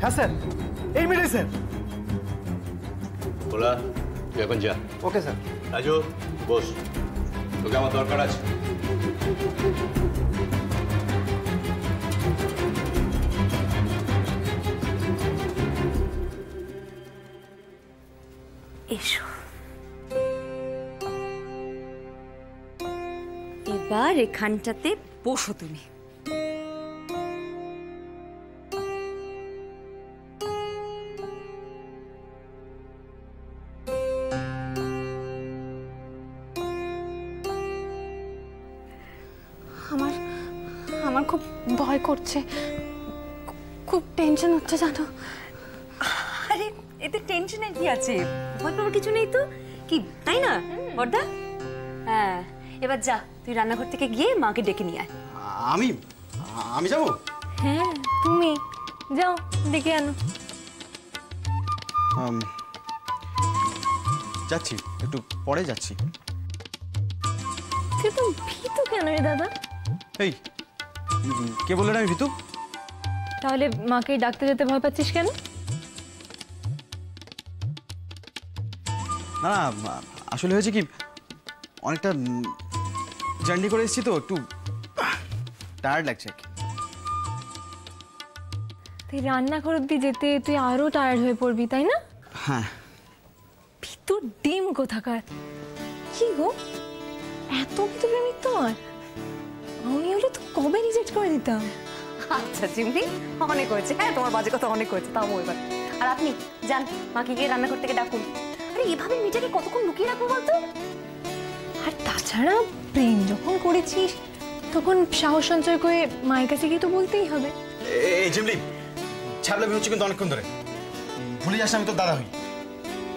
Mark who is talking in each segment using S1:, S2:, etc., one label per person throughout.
S1: হ্যাঁ স্যার, এই minute sir.
S2: বলা তুই এখন যা।
S1: Okay sir.
S2: রাজু বস, তোকে আমার দরকার আছে।
S3: এসো, এবার এখানটাতে বসো তুমি।
S4: আমার খুব ভয় করছে, খুব টেনশন হচ্ছে জানো।
S3: আরে এতে টেনশনের কি আছে, ভয় পাওয়ার কিছু নেই তো, কি তাই না বড়দা? হ্যাঁ, এবার যা, তুই রান্নাঘর থেকে গিয়ে মাকে ডেকে নিয়ে আয়।
S1: আমি যাবো?
S4: হ্যাঁ তুমি যাও, ডেকে আনো।
S1: যাচ্ছি, একটু পরে যাচ্ছি।
S4: তুই তো ভীতু কেন রে দাদা?
S1: এই কে বললেন আমি ভীতু?
S4: তাহলে মাকে ডাকতে যেতে ভয় পাচ্ছিস কেন?
S1: না না, আসলে হয়েছে কি, অনেকটা জার্নি করে এসেছি তো, একটু টায়ার্ড লাগছে আর কি।
S4: তুই রান্নাঘর অব্দি যেতে তুই আরো টায়ার্ড হয়ে পড়বি, তাই না?
S1: হ্যাঁ।
S4: ভীতু ডিম কোথাকার। কি গো, এত ভীতু প্রেমিক তোমার? আমি হলে তো কবে রিজেক্ট করে দিতাম।
S3: আচ্ছা চিমনি, অনেক হয়েছে। হ্যাঁ, তোমার বাজে কথা অনেক হয়েছে, তাও এবার। আর আপনি যান, মাকে গিয়ে রান্নাঘর থেকে ডাকুন। আরে এভাবে মেয়েটাকে কতক্ষণ লুকিয়ে রাখবো বলতো?
S4: আর তাছাড়া প্রেম যখন করেছিস তখন সাহস সঞ্চয় করে মায়ের কাছে গিয়ে তো বলতেই হবে।
S1: এই জিমলি, ছাবলামি হচ্ছে কিন্তু অনেকক্ষণ ধরে। ভুলে যাস আমি তোর দাদা হই।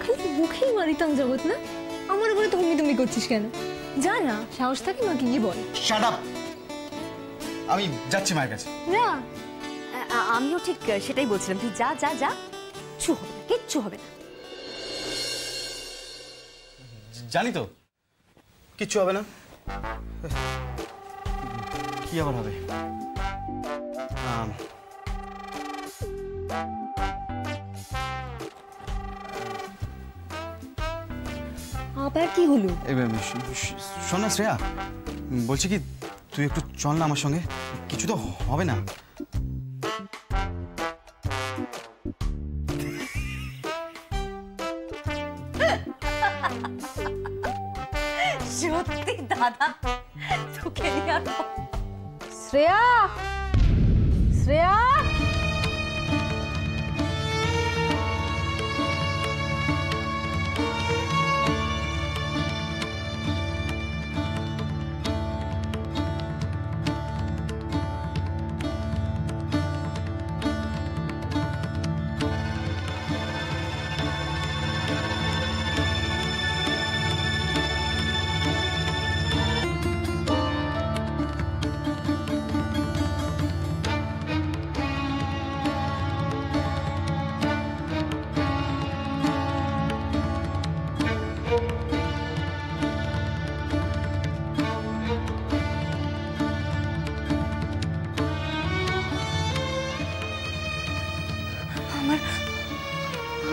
S4: খালি মুখেই মারিতাম জগৎ না, আমার উপরে তুমি করছিস কেন? যা না, সাহস থাকে মাকে গিয়ে বল।
S1: শাট আপ, আমি যাচ্ছি মায়ের কাছে।
S4: না,
S3: আমিও ঠিক সেটাই বলছিলাম, তুই যা যা যা, কিচ্ছু হবে না, কিচ্ছু হবে না।
S1: জানি তো কিচ্ছু হবে না। কি আবার হবে?
S3: আবার কি হলো?
S1: শোন না শ্রেয়া, বলছি কি, তুই একটু চল না আমার সঙ্গে, কিছু তো হবে না।
S3: সত্যি দাদা, তোকে নিয়ে আসবো।
S4: শ্রেয়া, শ্রেয়া,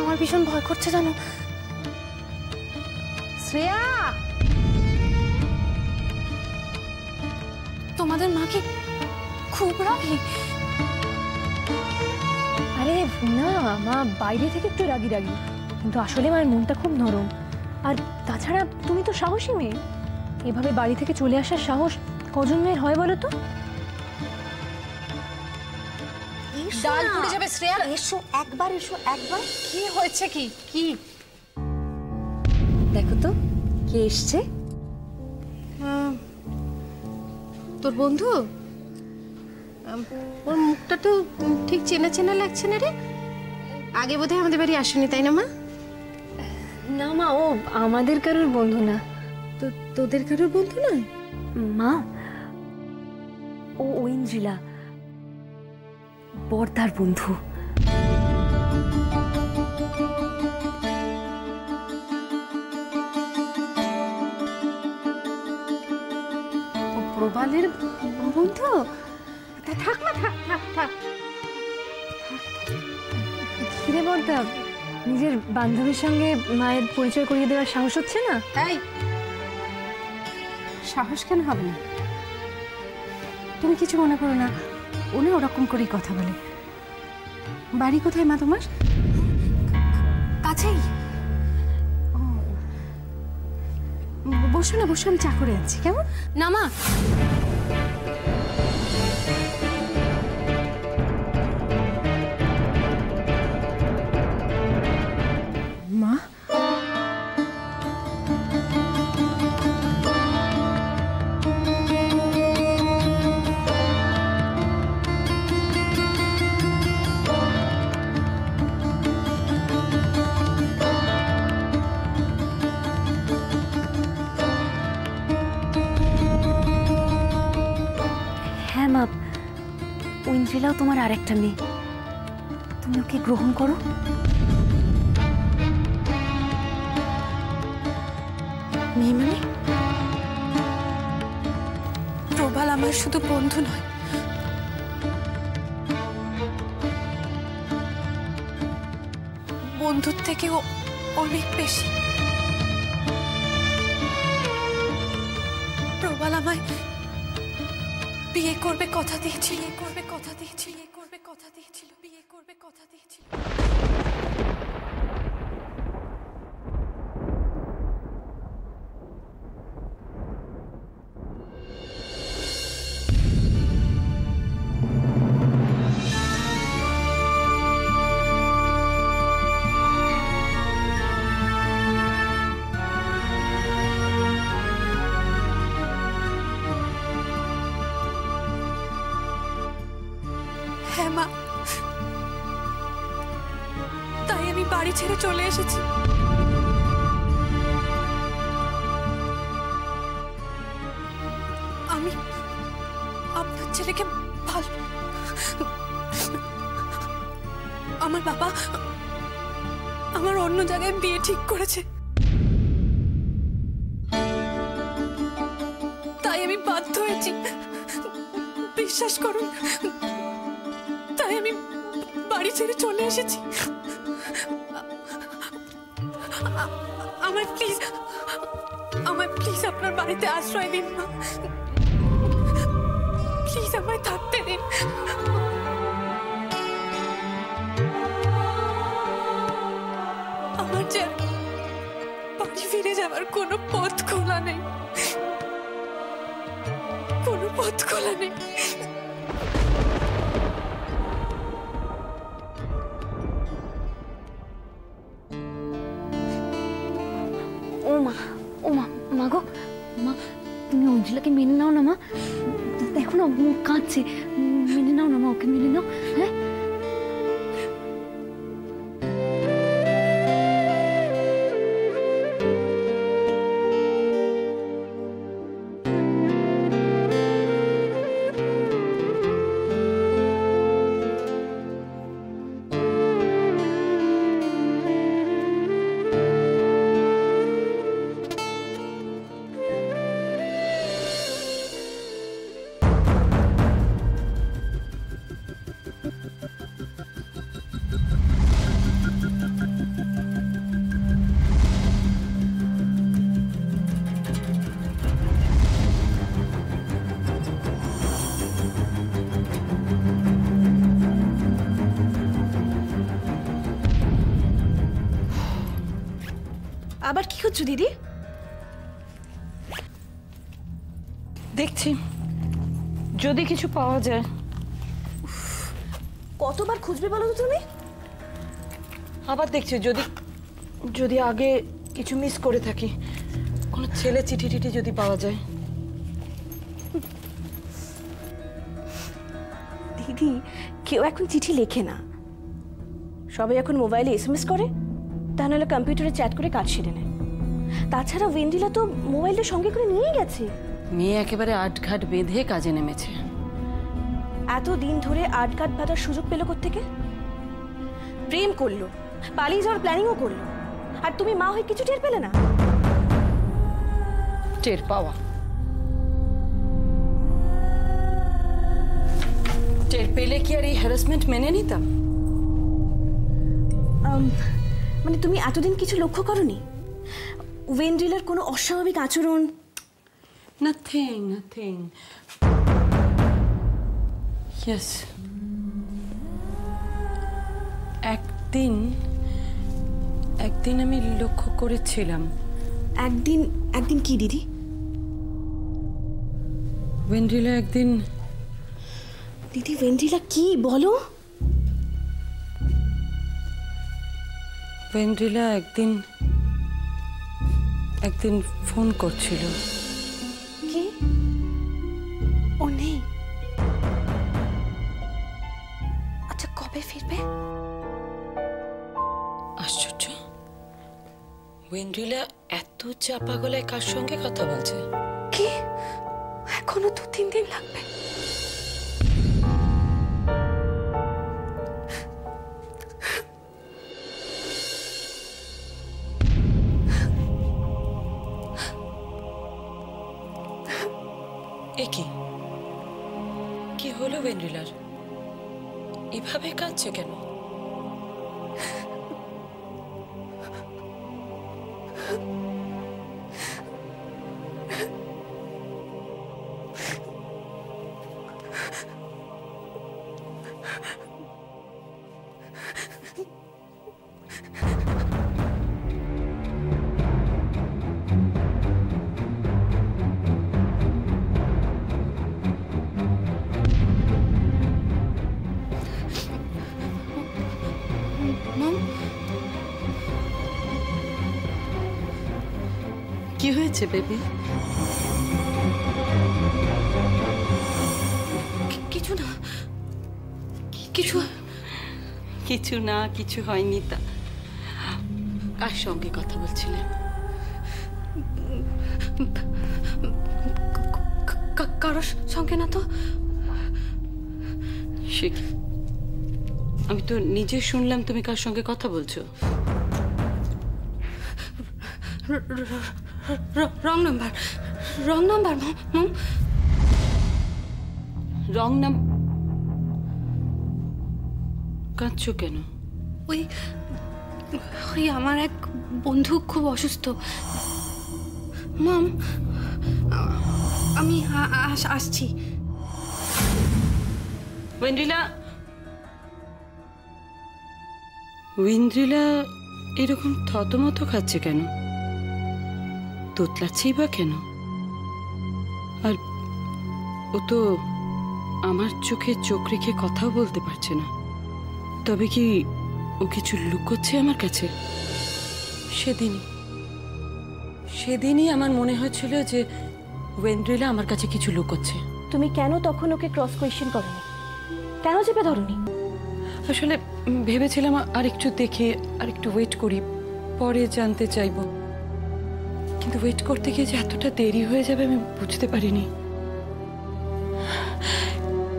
S4: আমার ভীষণ ভয় করছে জানো। শ্রেয়া, তোমাদের মাকে খুব রাগি? আরে না, মা বাইরে থেকে একটু রাগি, কিন্তু আসলে মায়ের মনটা খুব নরম। আর তাছাড়া তুমি তো সাহসী মেয়ে, এভাবে বাড়ি থেকে চলে আসার সাহস কজন মেয়ের হয় বলো তো? ডাল পুড়ে যাবে শ্রেয়া।
S3: এসো একবার, এসো একবার।
S4: কি হয়েছে? কি
S3: দেখো তো কে এসছে।
S4: তোর বন্ধু? ওর মুখটা তো ঠিক চেনা চেনা লাগছে না রে। আগে বোধহয় আমাদের বাড়ি আসেনি, তাই না মা? না মা, ও আমাদের কারোর বন্ধু না। তো তোদের কারোর বন্ধু নয়
S3: মা? ও ঐন্দ্রিলা, বর্দার বন্ধু।
S4: প্রবালের বন্ধু? থাক না, থাক। কিরে বর্দা, নিজের বান্ধবীর সঙ্গে মায়ের পরিচয় করিয়ে দেওয়ার সাহস হচ্ছে না?
S3: এই সাহস কেন হবে না? তুমি কিছু মনে করো না, উনি ওরকম করেই কথা বলে। বাড়ি কোথায় মা তোমার? কাছেই। বসো না, বসো, আমি চা করে আনছি। কেমন?
S4: না মা,
S3: মা
S5: হ্যাঁ মা, ঐন্দ্রিলাও তোমার আরেকটা মেয়ে, তুমি ওকে গ্রহণ করো।
S3: মেয়ে মানে? প্রবাল আমার শুধু বন্ধু নয়, বন্ধুর থেকেও অনেক বেশি। প্রবাল আমায় বিয়ে করবে কথা দিয়েছিল, বিয়ে করবে কথা দিয়েছিল, বিয়ে করবে কথা দিয়েছিল, বিয়ে করবে কথা দিয়েছিল। হ্যাঁ মা, তাই আমি বাড়ি ছেড়ে চলে এসেছি। আমি আপনার ছেলেকে ভালো, আমার বাবা আমার অন্য জায়গায় বিয়ে ঠিক করেছে, তাই আমি বাধ্য হয়েছি। বিশ্বাস করুন, তাই আমি বাড়ি ছেড়ে চলে এসেছি। আমায় প্লিজ আপনার বাড়িতে আশ্রয় দিন না, প্লিজ আমায় থাকতে দিন। আমার যে বাড়ি ফিরে যাওয়ার কোনো পথ খোলা নেই, কোনো পথ খোলা নেই।
S5: ও মা, মা গো, মা তুমি ঐন্দ্রিলাকে মেনে নাও না মা। দেখো না মুখ কাঁদছে, মেনে নাও না মা, ওকে মেনে নাও। হ্যাঁ
S3: আবার কি হচ্ছে দিদি?
S6: দেখছি যদি কিছু পাওয়া যায়।
S3: কতবার খুঁজবে বলো তো তুমি?
S6: আবার দেখছি যদি যদি আগে কিছু মিস করে থাকি, কোনো ছেলে চিঠি টিঠি যদি পাওয়া যায়।
S3: দিদি, কেউ এখন চিঠি লেখে না, সবাই এখন মোবাইলে SMS করে, তা নাহলে কম্পিউটারে চ্যাট করে কাজ সেরে নেয়। তাছাড়া ওয়েন্দ্রিলা তো মোবাইলটা সঙ্গে করে নিয়ে গেছে।
S6: মেয়ে একেবারে আটঘাট বেঁধে কাজে নেমেছে।
S3: এতদিন ধরে আটঘাট বাঁধার সুযোগ পেল কোত্থেকে? প্রেম করলো, পালিয়ে যাওয়ার প্ল্যানিংও করলো, আর তুমি মা হয়ে কিছু টের পেলে না?
S6: টের পাওয়া, টের পেলে কি আর এই হ্যারাসমেন্ট মেনে নিতাম?
S3: মানে তুমি এতদিন কিছু লক্ষ্য করনি? ওয়েন্ড্রিলার কোনো অস্বাভাবিক আচরণ?
S6: নাথিং। ইয়েস, একদিন আমি লক্ষ্য করেছিলাম।
S3: একদিন কি দিদি?
S6: ওয়েন্ড্রিলা একদিন।
S3: দিদি ওয়েন্ড্রিলা কি বলো?
S6: ওয়েন্ড্রিলা একদিন ফোন করছিল।
S3: কি? ও নেই? আচ্ছা কবে ফিরবে?
S6: আশ্চর্য, ওয়েন্ড্রিলা এত চাপা গলায় কার সঙ্গে কথা বলছে?
S3: কি? এখনো 2-3 দিন লাগবে?
S6: এ কি হলো ওয়েন্ড্রিলার? এভাবে কাঁদছে কেন? কি হয়েছে বেবি?
S3: কিছু না।
S6: কিছু হয়নি। তা কার সঙ্গে কথা বলছিলেন?
S3: কারোর সঙ্গে না তো।
S6: সে কি? আমি তো নিজে শুনলাম তুমি কার সঙ্গে কথা বলছো।
S3: রং নাম্বার মম।
S6: রং নাম? কাঁদছো কেন?
S3: ওই আমার এক বন্ধু খুব অসুস্থ মম। আমি আসছি।
S6: ওয়েন্ড্রিলা এরকম থতমত খাচ্ছে কেন? তোতলাচ্ছেই বা কেন? আর ও তো আমার চোখে চোখ রেখে কথাও বলতে পারছে না। তবে কি ও কিছু লুকোচ্ছে আমার কাছে? সেদিনই আমার মনে হয়েছিল যে ওয়েন্ড্রিলা আমার কাছে কিছু লুকোচ্ছে।
S3: তুমি কেন তখন ওকে ক্রস কোয়েশ্চেন করনি? কেন চেপে ধরনি?
S6: আসলে ভেবেছিলাম আর একটু দেখে আর একটু ওয়েট করি, পরে জানতে চাইবো। কিন্তু ওয়েট করতে গিয়ে যে এতটা দেরি হয়ে যাবে আমি বুঝতে পারিনি।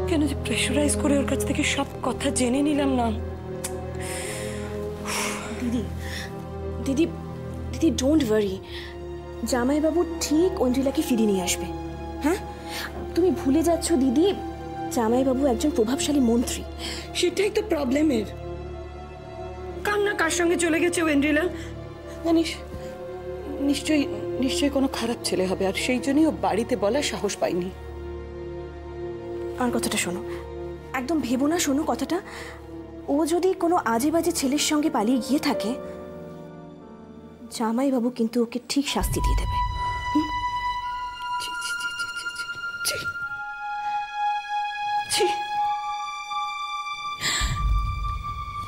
S6: কেন যে প্রেশারাইজ করে ওর কাছ থেকে সব কথা জেনে নিলাম না।
S3: দিদি ডোন্ট ওয়ারি, জামাইবাবু ঠিক অঞ্জলিকে ফিরিয়ে নিয়ে আসবে। হ্যাঁ, তুমি ভুলে যাচ্ছ দিদি, জামাইবাবু একজন প্রভাবশালী মন্ত্রী।
S6: সেটাই তো প্রবলেমের। কার না কার সঙ্গে চলে গেছে ওয়েন্ড্রিলা, জানিস? নিশ্চয়ই কোনো খারাপ ছেলে হবে, আর সেই জন্যই ও বাড়িতে বলার সাহস পায়নি।
S3: আমার কথাটা শোনো, একদম ভেবো না। শোনো কথাটা, ও যদি কোনো আজে বাজে ছেলের সঙ্গে পালিয়ে গিয়ে থাকে, জামাইবাবু কিন্তু ওকে ঠিক শাস্তি দিয়ে দেবে।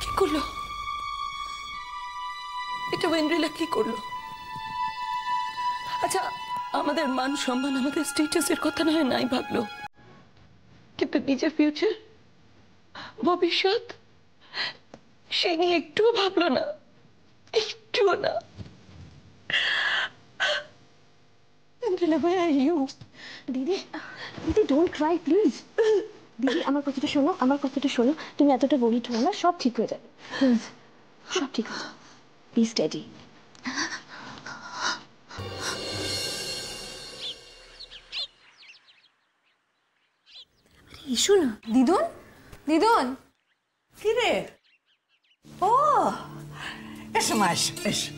S6: কি করলো এটা? ওয়েন্ড্রিলা কি করলো? আচ্ছা, আমাদের মান সম্মান, আমাদের স্ট্যাটাসের কথা না হয় নাই ভাবলো, কিন্তু নিজের ফিউচার, ভবিষ্যৎ, সে নিয়ে একটুও ভাবলো না, একটুও না।
S3: দিদি ডোন্ট ক্রাই প্লিজ। দিদি আমার কথাটা শোনো, তুমি এতটা গরিব হো না, সব ঠিক হয়ে যাবে। সব ঠিক হয়ে যাবে, বি স্টেডি। এসো না।
S4: দিদুন,
S6: কি রে? ও
S7: এসো মা, এসো এসো।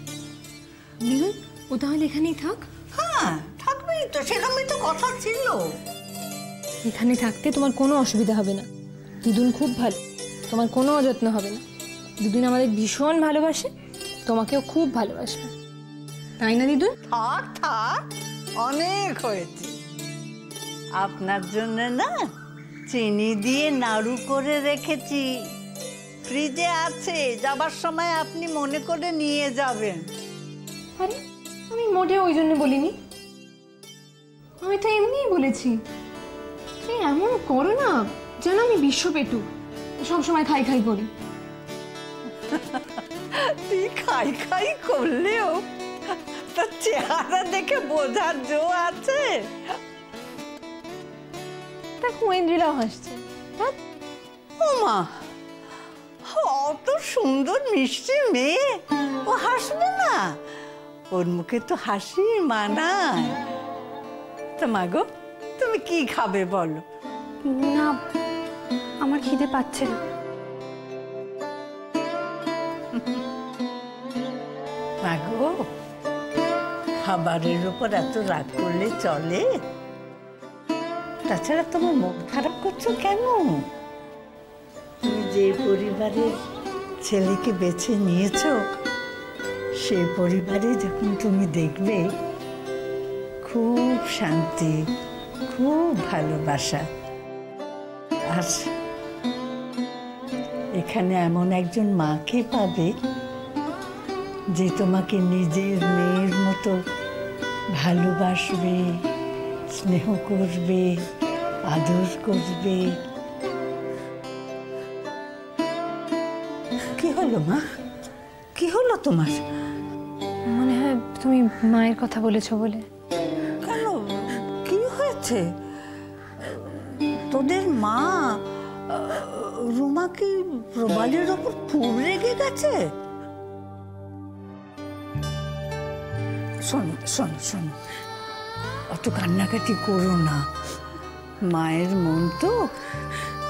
S4: দিদুন ও তাহলে এখানেই থাক?
S7: হ্যাঁ থাকবেই তো, সেরকমই তো কথা ছিল।
S4: এখানে থাকতে তোমার কোনো অসুবিধা হবে না। দিদুন খুব ভালো, তোমার কোনো অযত্ন হবে না। দিদুন আমাদের ভীষণ ভালোবাসে, তোমাকেও খুব ভালোবাসবে, তাই না দিদুন?
S7: থাক থাক, অনেক হয়েছে। আপনার জন্য না চিনি দিয়ে নাড়ু করে রেখেছি, ফ্রিজে আছে, যাবার সময় আপনি মনে করে নিয়ে যাবেন।
S4: আরে আমি মোটেও ওই জন্য বলিনি, আমি তো এমনিই বলেছি। তুমি এমন করো না যেন আমি বিশ্বপেটু, সবসময় খাই খাই করি।
S7: তুই খাই খাই করলেও তোর চেহারা দেখে বোঝার জো আছে।
S4: দেখো ঐন্দ্রিলাও হাসছে।
S7: ও মা, অত সুন্দর মিষ্টি মেয়ে, ও হাসবে না? ওর মুখে তো হাসি মানায়। তো মা গো, তুমি কি খাবে বলো?
S3: না, আমার খিদে পাচ্ছে না।
S7: মা গো, খাবারের উপর এত রাগ করলে চলে? তাছাড়া তোমার মন খারাপ করছো কেন? তুমি যে পরিবারের ছেলেকে বেছে নিয়েছো, সেই পরিবারে যখন তুমি দেখবে খুব শান্তি, খুব ভালোবাসা, আর এখানে এমন একজন মাকে পাবে যে তোমাকে নিজের মেয়ের মতো ভালোবাসবে, স্নেহ করবে, আদর করবে। কি হলো মা, কি হলো তোমার?
S4: মনে হয় তুমি মায়ের কথা বলেছো বলে।
S7: কেন, কি হয়েছে? তোদের মা রুমা কি প্রবালের ওপর খুব রেগে গেছে? শোনো শোনো শোনো, অত কান্নাকাটি করো না। মায়ের মন তো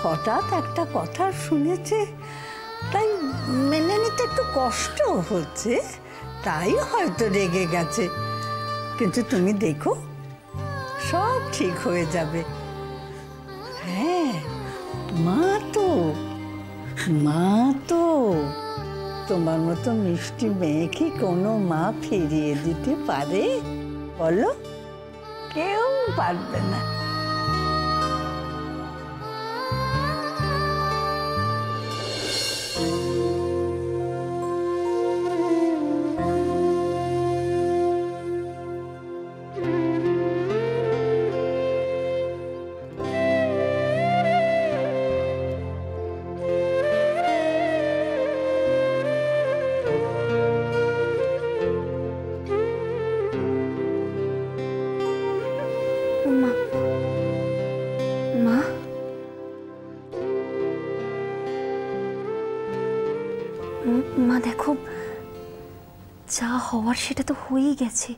S7: হঠাৎ একটা কথা শুনেছে, তাই মেনে নিতে একটু কষ্ট হচ্ছে, তাই হয়তো রেগে গেছে। কিন্তু তুমি দেখো সব ঠিক হয়ে যাবে। হ্যাঁ, মা তো তোমার মতো মিষ্টি মেয়ে কি কোনো মা ফিরিয়ে দিতে পারে বলো? কেউ পারবে না।
S3: মা, মা, মা দেখো, যা হওয়ার সেটা তো হয়েই গেছে।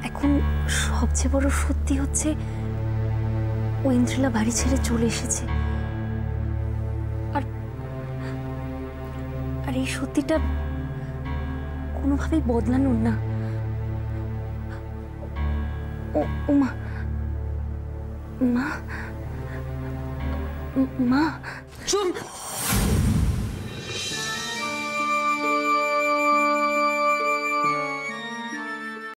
S3: এখন সবচেয়ে বড় সত্যি হচ্ছে ঐন্দ্রিলা বাড়ি ছেড়ে চলে এসেছে। আর আর এই সত্যিটা কোনোভাবেই বদলানোর না। ও মা, মা, মা,
S6: চুপ।